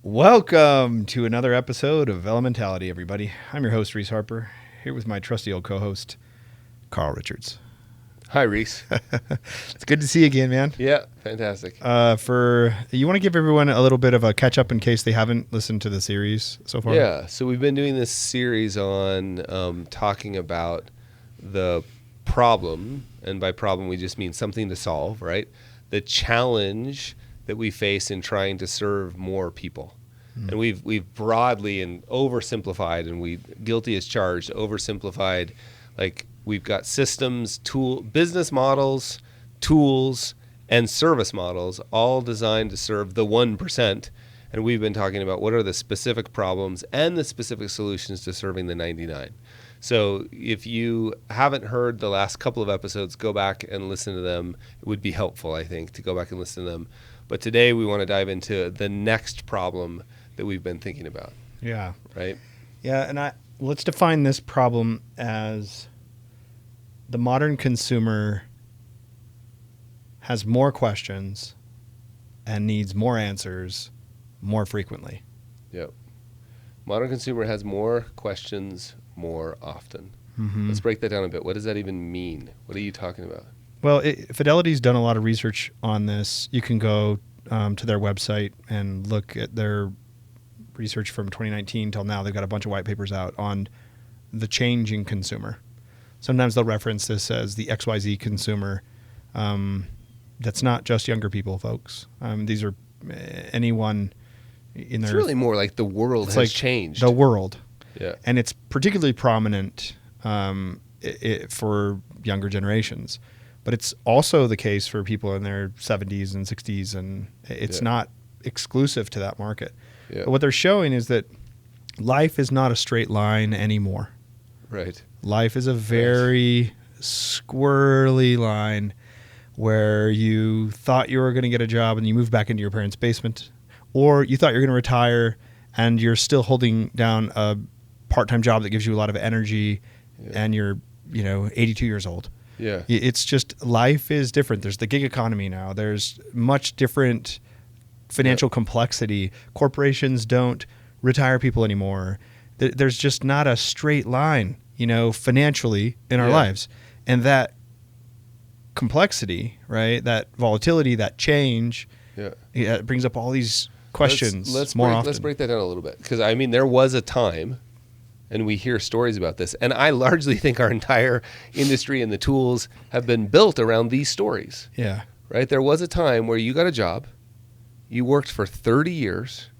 Welcome to another episode of Elementality, everybody. I'm your host, Reese Harper, here with my trusty old co-host, Carl Richards. Hi, Reese. It's good to see you again, man. Yeah, fantastic. You want to give everyone a little bit of a catch-up in case they haven't listened to the series so far? Yeah, so we've been doing this series on talking about the problem, and by problem we just mean something to solve, right? The challenge that we face in trying to serve more people. And we've broadly and oversimplified, and we guilty as charged, oversimplified, like we've got systems, business models, tools, and service models all designed to serve the 1%. And we've been talking about what are the specific problems and the specific solutions to serving the 99. So if you haven't heard the last couple of episodes, go back and listen to them. It would be helpful, I think, to go back and listen to them. But today we want to dive into the next problem that we've been thinking about. Yeah. Right? Yeah, and let's define this problem as the modern consumer has more questions and needs more answers more frequently. Yep. Modern consumer has more questions more often. Mm-hmm. Let's break that down a bit. What does that even mean? What are you talking about? Well, Fidelity's done a lot of research on this. You can go to their website and look at their research from 2019 till now. They've got a bunch of white papers out on the changing consumer. Sometimes they'll reference this as the XYZ consumer. That's not just younger people, folks. These are anyone in their... It's really more like the world has changed. The world. Yeah. And it's particularly prominent for younger generations. But it's also the case for people in their 70s and 60s, and it's not exclusive to that market. Yeah. But what they're showing is that life is not a straight line anymore. Right. Life is a very squirrely line where you thought you were going to get a job and you moved back into your parents' basement, or you thought you were going to retire and you're still holding down a part-time job that gives you a lot of energy, and you're 82 years old. Yeah. It's just life is different. There's the gig economy now. There's much different financial complexity. Corporations don't retire people anymore. There's just not a straight line, financially in our lives. And that complexity, right? That volatility, that change, it brings up all these questions more often. Let's break that down a little bit. Because, there was a time, and we hear stories about this, and I largely think our entire industry and the tools have been built around these stories. Yeah. Right? There was a time where you got a job, you worked for 30 years,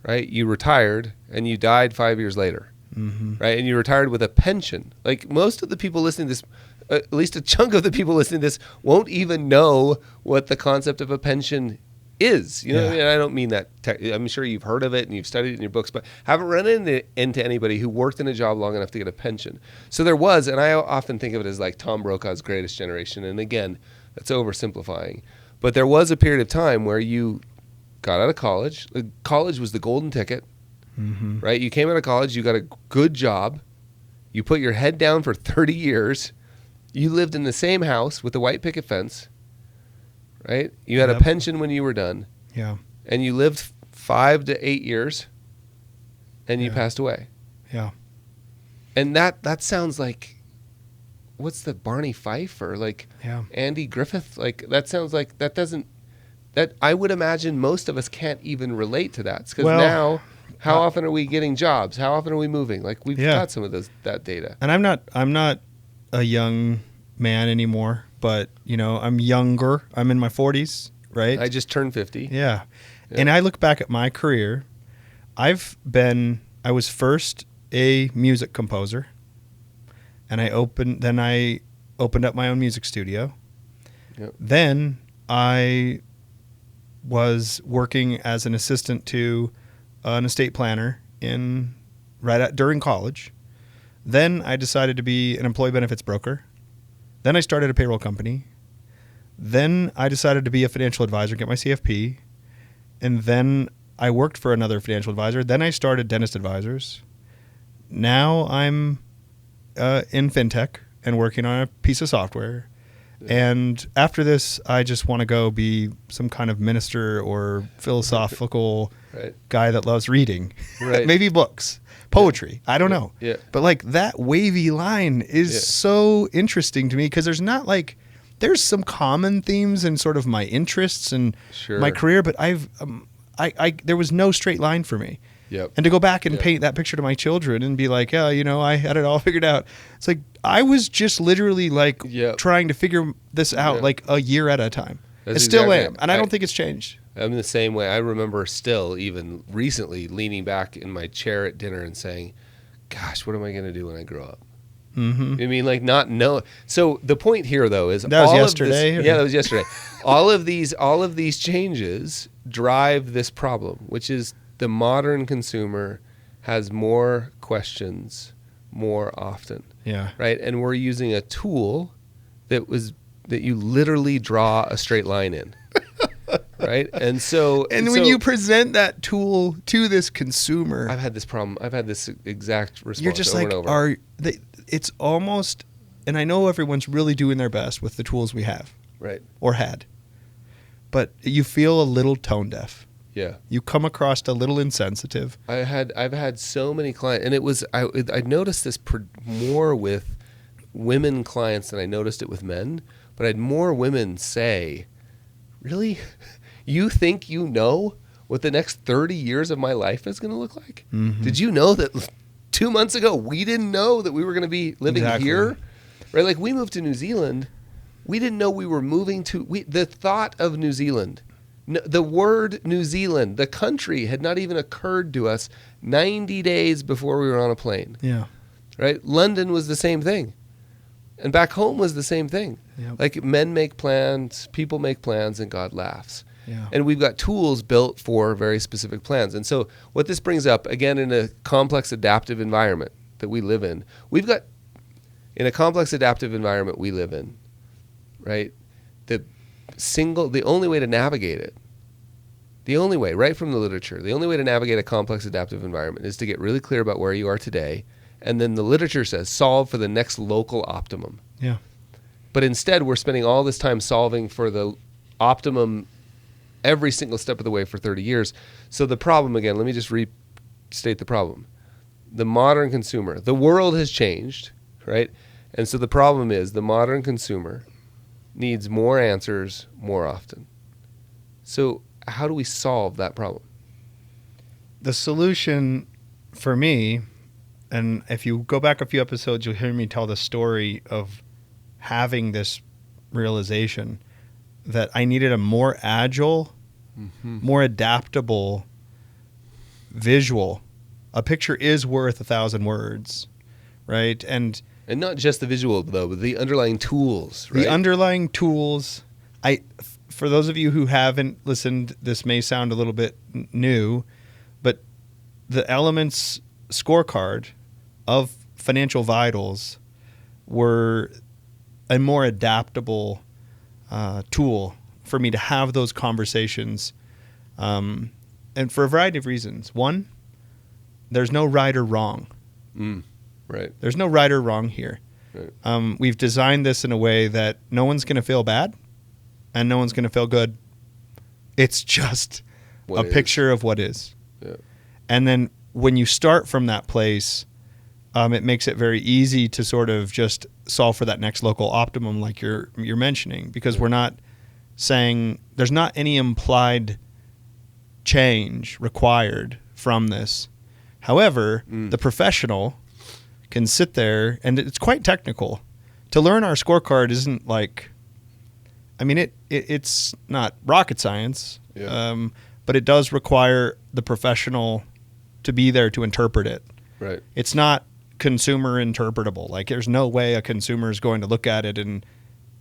right? You retired, and you died 5 years later, right? And you retired with a pension. Like most of the people listening to this, at least a chunk of the people listening to this, won't even know what the concept of a pension is. You know what I mean? I don't mean that. I'm sure you've heard of it and you've studied it in your books, but haven't run into anybody who worked in a job long enough to get a pension. So there was, and I often think of it as like Tom Brokaw's Greatest Generation. And again, that's oversimplifying. But there was a period of time where you got out of college. College was the golden ticket, right? You came out of college, you got a good job, you put your head down for 30 years, you lived in the same house with a white picket fence, right? You had a pension when you were done, and you lived 5 to 8 years, and you passed away. Yeah. And that sounds like, what's the Barney Fife or like Andy Griffith? Like that sounds like that I would imagine most of us can't even relate to that. Because now, how often are we getting jobs? How often are we moving? Like we've got some of that data. And I'm not a young man anymore, but I'm younger. I'm in my 40s, right? I just turned 50. Yeah. And I look back at my career. I was first a music composer. And I opened up my own music studio. Yep. Then I was working as an assistant to an estate planner during college. Then I decided to be an employee benefits broker. Then I started a payroll company. Then I decided to be a financial advisor, get my CFP. And then I worked for another financial advisor. Then I started Dentist Advisors. Now I'm in fintech and working on a piece of software. And after this, I just want to go be some kind of minister or philosophical Right. guy that loves reading. Right. Maybe books, poetry. I don't know. Yeah. But like that wavy line is so interesting to me because there's some common themes in sort of my interests and my career, but there was no straight line for me. Yep. And to go back and paint that picture to my children and be like, oh, I had it all figured out. It's like, I was just literally trying to figure this out like a year at a time. I still am. And I don't think it's changed. I'm the same way. I remember still, even recently, leaning back in my chair at dinner and saying, gosh, what am I going to do when I grow up? Mm-hmm. I mean, not know. So the point here, though, is that was yesterday. That was yesterday. all of these changes drive this problem, which is the modern consumer has more questions more often. Yeah. Right. And we're using a tool that you literally draw a straight line in. Right. And when you present that tool to this consumer, I've had this problem. I've had this exact response. You're just over and over. It's almost, and I know everyone's really doing their best with the tools we have. Right. Or had. But you feel a little tone deaf. Yeah. You come across a little insensitive. I've had so many clients, and I noticed this more with women clients than I noticed it with men, but I had more women say, really? You think you know what the next 30 years of my life is going to look like? Mm-hmm. Did you know that 2 months ago we didn't know that we were going to be living here? Right? Like, we moved to New Zealand. We didn't know we were moving to the thought of New Zealand. The word New Zealand, the country, had not even occurred to us 90 days before we were on a plane. Yeah. Right? London was the same thing. And back home was the same thing. Yep. Like, men make plans, people make plans, and God laughs. Yeah. And we've got tools built for very specific plans. And so what this brings up, again, in a complex adaptive environment that we live in, in a complex adaptive environment we live in, right? The only way to navigate it, the only way, right from the literature, the only way to navigate a complex adaptive environment is to get really clear about where you are today. And then the literature says solve for the next local optimum. Yeah. But instead, we're spending all this time solving for the optimum every single step of the way for 30 years. So the problem, again, let me just restate the problem. The modern consumer, the world has changed, right? And so the problem is the modern consumer needs more answers more often. So how do we solve that problem? The solution for me, and if you go back a few episodes, you'll hear me tell the story of having this realization that I needed a more agile, more adaptable visual. A picture is worth 1,000 words, right? And not just the visual, though, but the underlying tools, right? The underlying tools. For those of you who haven't listened, this may sound a little bit new, but the Elements scorecard of financial vitals were a more adaptable tool for me to have those conversations, and for a variety of reasons. One, there's no right or wrong. Right. There's no right or wrong here. Right. We've designed this in a way that no one's going to feel bad and no one's going to feel good. It's just a picture of what is. Yeah. And then when you start from that place, it makes it very easy to sort of just solve for that next local optimum like you're mentioning, because we're not saying there's not any implied change required from this. However, the professional can sit there, and it's quite technical. To learn our scorecard isn't like, I mean, it's not rocket science, but it does require the professional to be there to interpret it. Right. It's not consumer interpretable. Like, there's no way a consumer is going to look at it and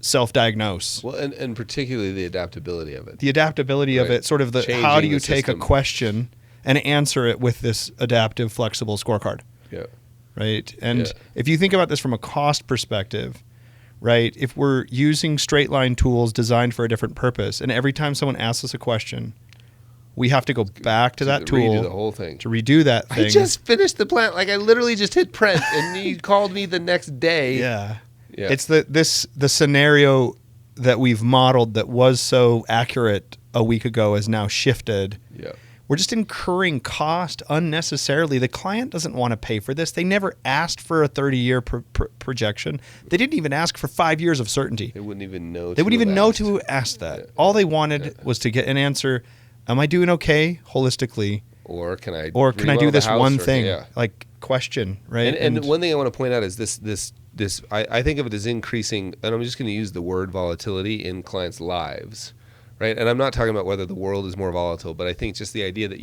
self-diagnose. Well, and particularly the adaptability of it. The adaptability of it, sort of how do you take a question and answer it with this adaptive, flexible scorecard? Yeah. Right? And if you think about this from a cost perspective, right, if we're using straight line tools designed for a different purpose, and every time someone asks us a question, we have to go back to that tool redo the whole thing. To redo that thing. I just finished the plan. Like, I literally just hit print, and he called me the next day. Yeah. It's the scenario that we've modeled that was so accurate a week ago has now shifted. Yeah. We're just incurring cost unnecessarily. The client doesn't want to pay for this. They never asked for a 30-year projection. They didn't even ask for 5 years of certainty. They wouldn't even know. They wouldn't even know to ask that. Yeah. All they wanted was to get an answer. Am I doing okay holistically? Or can I do this one thing? Yeah. Like question, right? And one thing I want to point out is this. I think of it as increasing, and I'm just going to use the word volatility in clients' lives, right? And I'm not talking about whether the world is more volatile, but I think just the idea that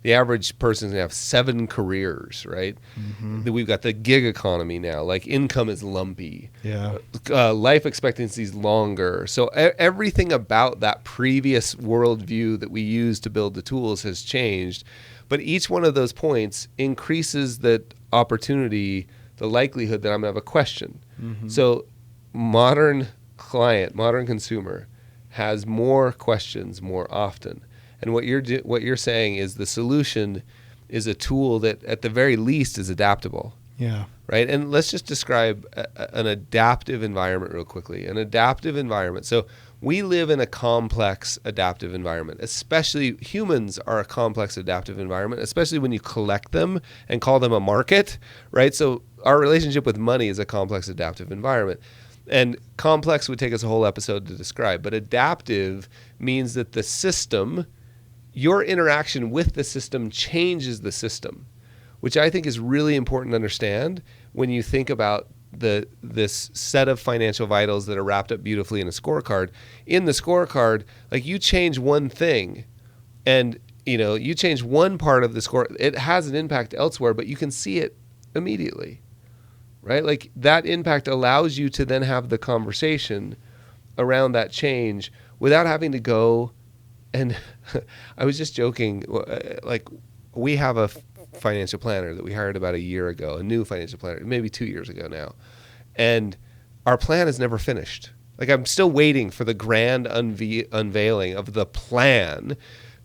the average person's going to have 7 careers, right? Mm-hmm. That we've got the gig economy now, like income is lumpy. Yeah. Life expectancy is longer. So everything about that previous worldview that we use to build the tools has changed. But each one of those points increases the opportunity, the likelihood that I'm going to have a question. Mm-hmm. So modern client, modern consumer has more questions more often. And what you're saying is the solution is a tool that at the very least is adaptable. Yeah. Right? And let's just describe an adaptive environment real quickly. An adaptive environment. So we live in a complex adaptive environment. Especially humans are a complex adaptive environment, especially when you collect them and call them a market, right? So our relationship with money is a complex adaptive environment. And complex would take us a whole episode to describe. But adaptive means that the system, your interaction with the system changes the system, which I think is really important to understand when you think about this set of financial vitals that are wrapped up beautifully in a scorecard. In the scorecard, like you change one thing and you change one part of the score, it has an impact elsewhere, but you can see it immediately, right? Like that impact allows you to then have the conversation around that change without having to go. And I was just joking, like we have a financial planner that we hired about a year ago, a new financial planner, maybe 2 years ago now. And our plan is never finished. Like I'm still waiting for the grand unveiling of the plan,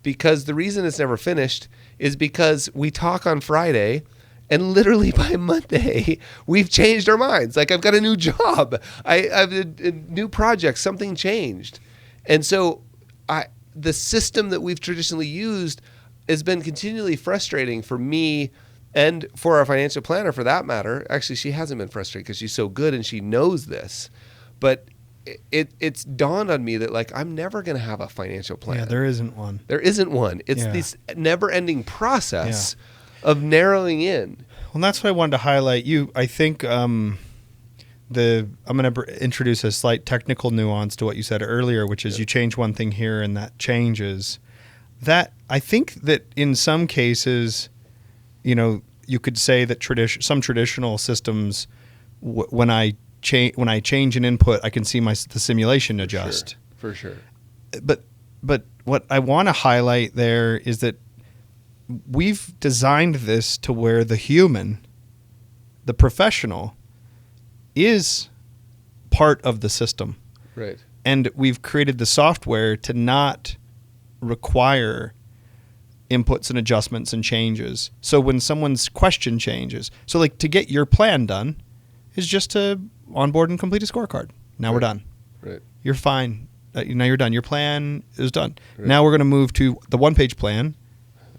because the reason it's never finished is because we talk on Friday and literally by Monday we've changed our minds. Like I've got a new job. I have a new project, something changed. And so the system that we've traditionally used has been continually frustrating for me and for our financial planner for that matter. Actually, she hasn't been frustrated because she's so good and she knows this. But it's dawned on me that like I'm never going to have a financial plan. Yeah, there isn't one. There isn't one. It's this never-ending process of narrowing in. Well, that's what I wanted to highlight. I think I'm going to introduce a slight technical nuance to what you said earlier, which is you change one thing here and that changes. That I think that in some cases, you could say that some traditional systems, when I change an input, I can see the simulation adjust. For sure. But what I want to highlight there is that we've designed this to where the human, the professional, is part of the system. Right. And we've created the software to not require inputs and adjustments and changes. So when someone's question changes, so like to get your plan done is just to onboard and complete a scorecard. Now we're done. Right. You're fine. Now you're done. Your plan is done. Right. Now we're going to move to the one-page plan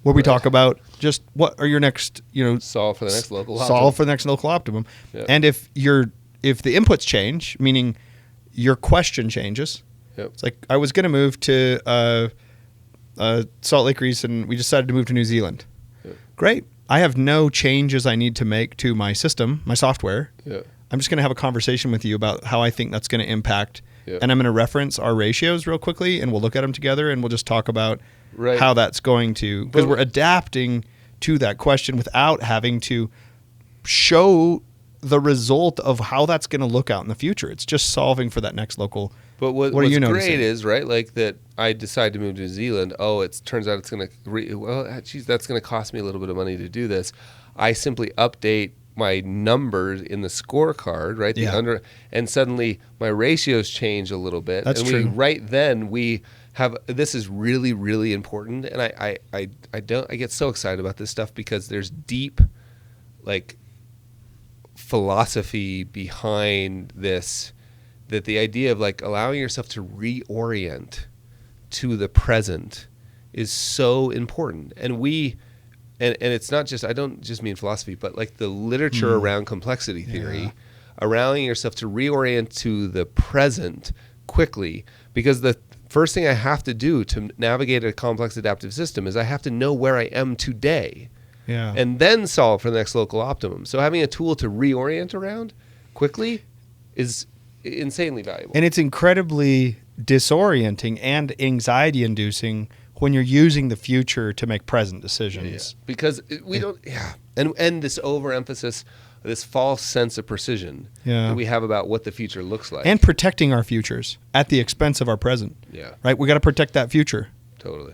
where we talk about just what are your next, solve for the next local optimum. Solve for the next local optimum. Yep. And if the inputs change, meaning your question changes, it's like I was going to move to Salt Lake Reese, and we decided to move to New Zealand. Yeah. Great. I have no changes I need to make to my system, my software. Yeah. I'm just going to have a conversation with you about how I think that's going to impact. Yeah. And I'm going to reference our ratios real quickly, and we'll look at them together, and we'll just talk about Right. how that's going to, because we're adapting to that question without having to show the result of how that's going to look out in the future. It's just solving for that next local. But what's great is, right, like that I decide to move to New Zealand. Oh, it turns out it's going to, that's going to cost me a little bit of money to do this. I simply update my numbers in the scorecard, right? And suddenly my ratios change a little bit. That's and true. Right then we have, this is really, really important. And I get so excited about this stuff because there's deep, like, philosophy behind this that the idea of like allowing yourself to reorient to the present is so important. And and it's not just, I don't just mean philosophy, but like the literature around complexity theory, allowing yourself to reorient to the present quickly, because the first thing I have to do to navigate a complex adaptive system is I have to know where I am today. Yeah. And then solve for the next local optimum. So having a tool to reorient around quickly is insanely valuable. And it's incredibly disorienting and anxiety inducing when you're using the future to make present decisions. Because we don't, and this overemphasis, this false sense of precision that we have about what the future looks like. And protecting our futures at the expense of our present. Yeah. Right? We got to protect that future. Totally.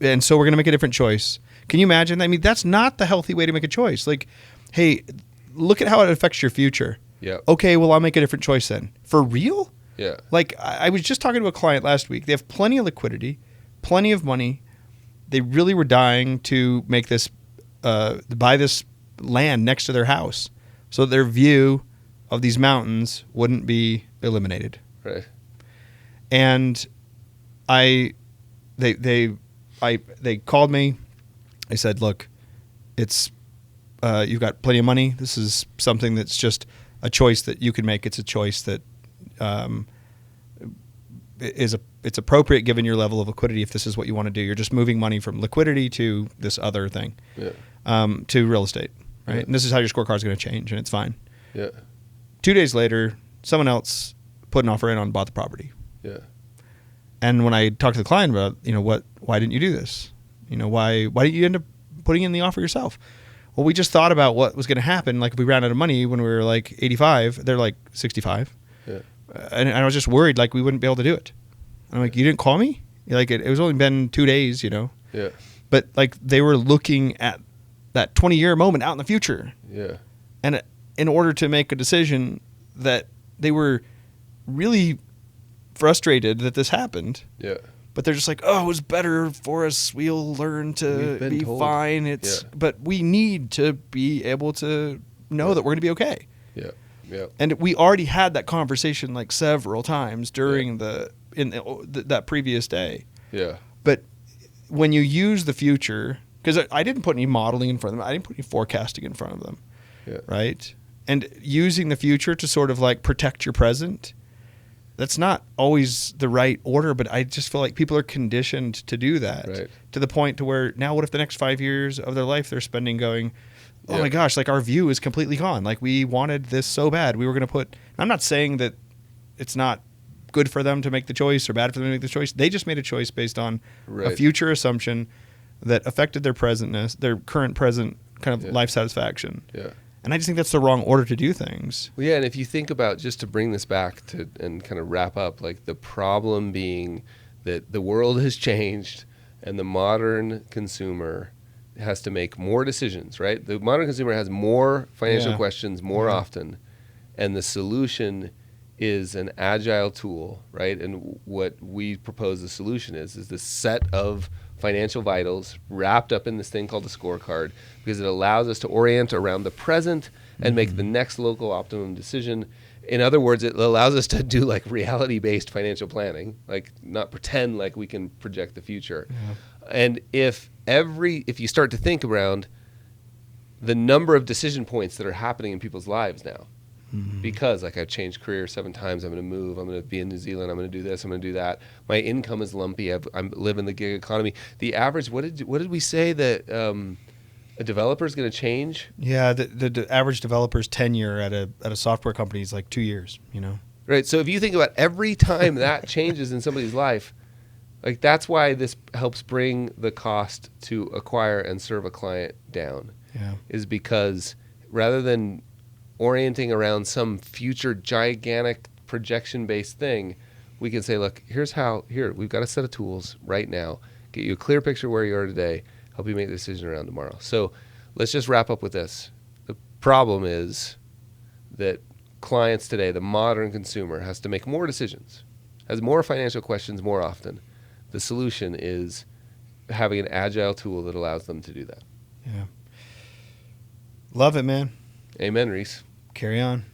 And so we're going to make a different choice. Can you imagine? I mean, that's not the healthy way to make a choice. Like, hey, look at how it affects your future. Yeah. Okay, well, I'll make a different choice then. For real? Yeah. Like, I was just talking to a client last week. They have plenty of liquidity, plenty of money. They really were dying to make this, buy this land next to their house, so their view of these mountains wouldn't be eliminated. Right. And they called me. They said, "Look, it's you've got plenty of money. This is something that's just a choice that you can make. It's a choice that it's appropriate given your level of liquidity. If this is what you want to do, you're just moving money from liquidity to this other thing, to real estate, right? And this is how your scorecard is going to change, and it's fine." Yeah. 2 days later, someone else put an offer in on bought the property. Yeah. And when I talked to the client about, why didn't you do this? Why didn't you end up putting in the offer yourself? Well, we just thought about what was going to happen. Like if we ran out of money when we were like 85, they're like 65. Yeah. And I was just worried like we wouldn't be able to do it. I'm like, you didn't call me? Like it was only been 2 days, Yeah. But like they were looking at that 20-year moment out in the future. Yeah. And in order to make a decision that they were really frustrated that this happened. Yeah. But they're just like, oh, it was better for us. We'll learn to be fine. But we need to be able to know that we're going to be okay. Yeah. Yeah. And we already had that conversation like several times during that previous day. Yeah. But when you use the future, because I didn't put any modeling in front of them. I didn't put any forecasting in front of them. Yeah. Right? And using the future to sort of like protect your present, that's not always the right order, but I just feel like people are conditioned to do that to the point to where now what if the next 5 years of their life they're spending going, oh my gosh, like our view is completely gone. Like we wanted this so bad. We were going to put, I'm not saying that it's not good for them to make the choice or bad for them to make the choice. They just made a choice based on a future assumption that affected their presentness, their current present kind of life satisfaction. Yeah. And I just think that's the wrong order to do things. Well, yeah, and if you think about, just to bring this back to and kind of wrap up, like the problem being that the world has changed and the modern consumer has to make more decisions, right? The modern consumer has more financial questions more often, and the solution is an agile tool, right? And what we propose the solution is this set of financial vitals wrapped up in this thing called the scorecard, because it allows us to orient around the present and make the next local optimum decision. In other words, it allows us to do like reality-based financial planning, like not pretend like we can project the future. And if you start to think around the number of decision points that are happening in people's lives now, because like I've changed career 7 times, I'm going to move, I'm going to be in New Zealand, I'm going to do this, I'm going to do that. My income is lumpy. I live in the gig economy. The average, what did we say that a developer is going to change? Yeah, the average developer's tenure at a software company is like 2 years. Right. So if you think about every time that changes in somebody's life, like that's why this helps bring the cost to acquire and serve a client down. Yeah, is because rather than orienting around some future gigantic projection-based thing, we can say, look, we've got a set of tools right now, get you a clear picture where you are today, help you make the decision around tomorrow. So let's just wrap up with this. The problem is that clients today, the modern consumer, has to make more decisions, has more financial questions more often. The solution is having an agile tool that allows them to do that. Yeah. Love it, man. Amen, Reese. Carry on.